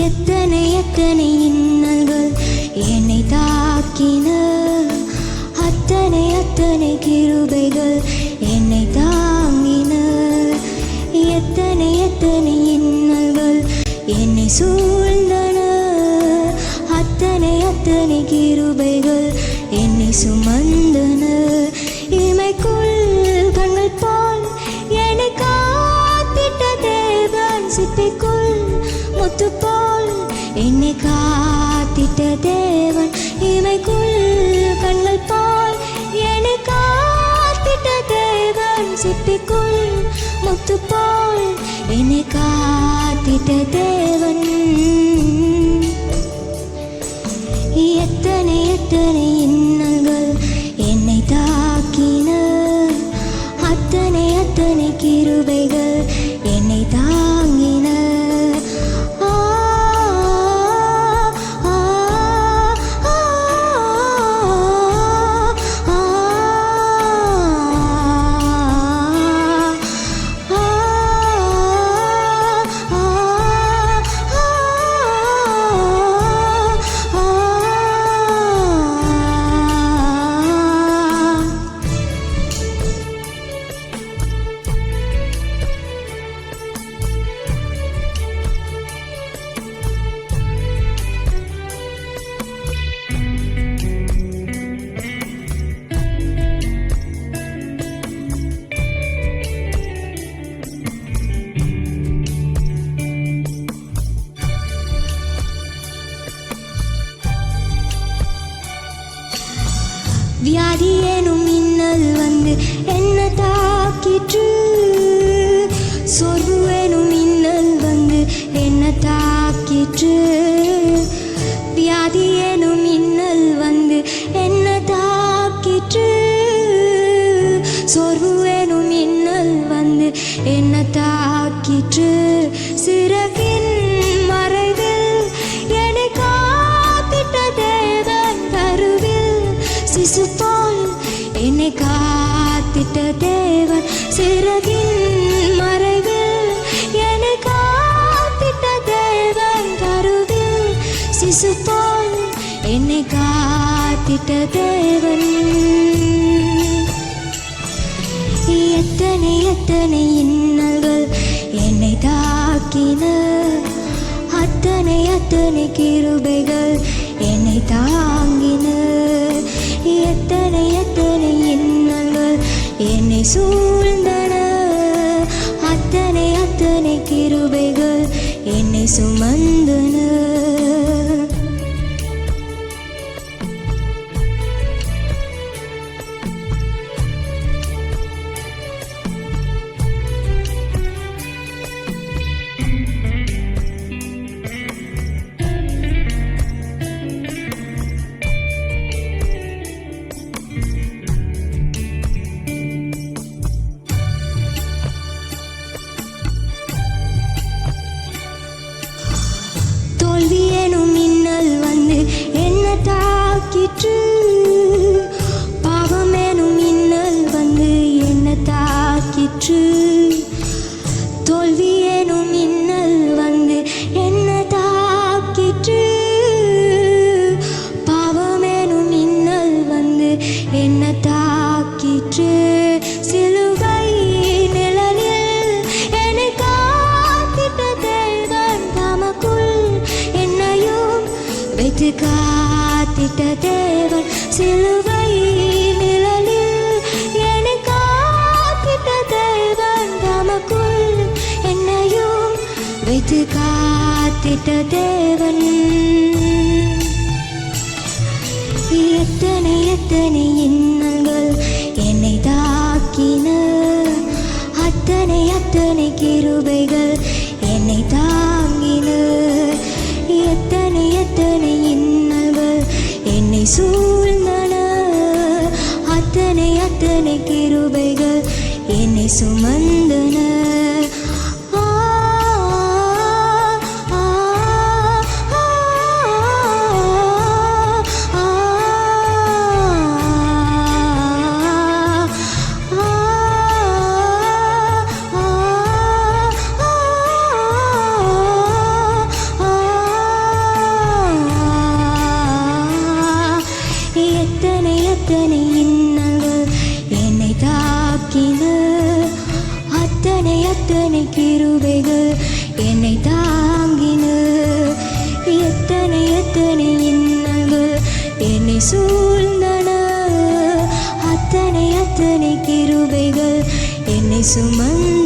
எத்தனை எத்தனை இன்னல்கள் என்னை தாக்கின, அத்தனை அத்தனை கிருபைகள் என்னை தாங்கின. எத்தனை எத்தனை இன்னல்கள் என்னை சூழ்ந்தன, அத்தனை அத்தனை கிருபைகள் என்னை சுமந்தன. இமைக்குள் கண்கள் போல் என்னை காத்திட்ட தேவன், சிப்பிக்குள் முத்து போல் என்னை காத்திட்ட தேவன். இமைக்குள் கண்கள் போல் என்னை காத்திட்ட தேவன், சிப்பிக்குள் முத்து போல் என்னை காத்திட்ட தேவன். எத்தனை எத்தனை இன்னல்கள் என்னை தாக்கின, அத்தனை அத்தனை கிருபைகள் என்னை தாங்கின. வியாதி எனும் இன்னல் வந்து என்ன தாக்கிற்று, சோர்வு எனும் இன்னல் வந்து என்ன தாக்கிற்று. வியாதி எனும் இன்னல் வந்து என்ன தாக்கிற்று, சோர்வு எனும் இன்னல் வந்து என்ன தாக்கிற்று. சிறகின் மறைவில் என்னை காத்திட்ட தேவன், கருவில் சிசு போல் என்னை காத்திட்ட தேவன். சிறகின் மறைவில் என்னை காத்திட்ட தேவன், கருவில் சிசு போல் என்னை காத்திட்ட தேவன். எத்தனை எத்தனை இன்னல்கள் என்னை தாக்கின, அத்தனை அத்தனை கிருபைகள் என்னை தாங்கின. எத்தனை எத்தனை இன்னல்கள் என்னை சூழ்ந்தன, அத்தனை அத்தனை கிருபைகள் என்னை சுமந்தன. தோல்வி எனும் இன்னல் வந்து என்ன தாக்கிற்று, பாவம் எனும் இன்னல் வந்து என்ன தாக்கிற்று. தோல்வி எனும் இன்னல் வந்து என்ன தாக்கிற்று, பாவம் எனும் இன்னல் வந்து என்ன தாக்கிற்று. சிலுவை நிழலில் என்னை காத்திட்ட தேவன், தமக்குள் என்னையும் வைத்து காத்திட்ட தேவன். சிலுவை நிழலில் என்னை காத்திட்ட தேவன், தமக்குள் என்னையும் வைத்து காத்திட்ட தேவன். எத்தனை எத்தனை இன்னல்கள் என்னை தாக்கின, அத்தனை அத்தனை கிருபைகள் என்னை தாங்கின. எத்தனை எத்தனை இன்னல்கள் என்னை சூழ்ந்தன, அத்தனை அத்தனை கிருபைகள் என்னை சுமந்தன. சூழ்ந்தன அத்தனை அத்தனை கிருபைகள் என்னை சுமந்த